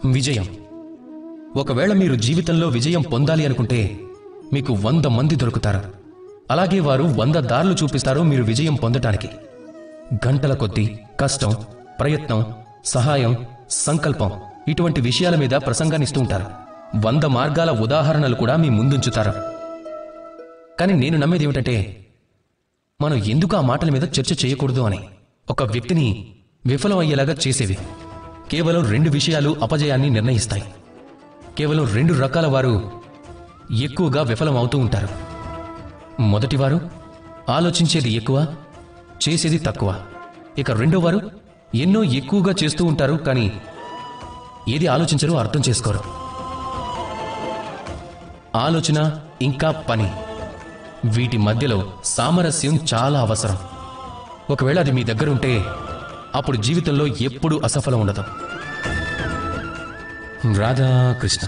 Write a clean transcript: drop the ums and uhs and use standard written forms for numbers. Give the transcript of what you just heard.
విజయం. ఒకవేళ మీరు జీవితంలో విజయం పొందాలి అనుకుంటే మీకు 100 మంది దొరుకుతారు. అలాగే వారు 100 దారులు చూపిస్తారు మీరు విజయం పొందటానికి. గంటల కొద్దీ కష్టం, ప్రయత్నం, సహాయం, సంకల్పం ఇటువంటి విషయాల మీద ప్రసంగాన్నిస్తూ ఉంటారు. 100 మార్గాల ఉదాహరణలు కూడా మీ ముందుంచుతారు. కానీ నేను నమ్మేది ఏమిటంటే మనం ఎందుకు ఆ మాటల మీద చర్చ చేయకూడదు అని. ఒక వ్యక్తిని విఫలం అయ్యేలాగా చేసేవి కేవలం 2 విషయాలు అపజయాన్ని నిర్ణయిస్తాయి. కేవలం 2 రకాల వారు ఎక్కువగా విఫలం అవుతూ ఉంటారు. మొదటివారు ఆలోచించేది ఎక్కువ, చేసేది తక్కువ. ఇక రెండోవారు ఎన్నో ఎక్కువగా చేస్తూ ఉంటారు, కానీ ఏది ఆలోచించరో అర్థం చేసుకోరు. ఆలోచన ఇంకా పని, వీటి మధ్యలో సామరస్యం చాలా అవసరం. ఒకవేళ అది మీ దగ్గర ఉంటే అప్పుడు జీవితంలో ఎప్పుడూ అసఫలం ఉండదు. రాధాకృష్ణ.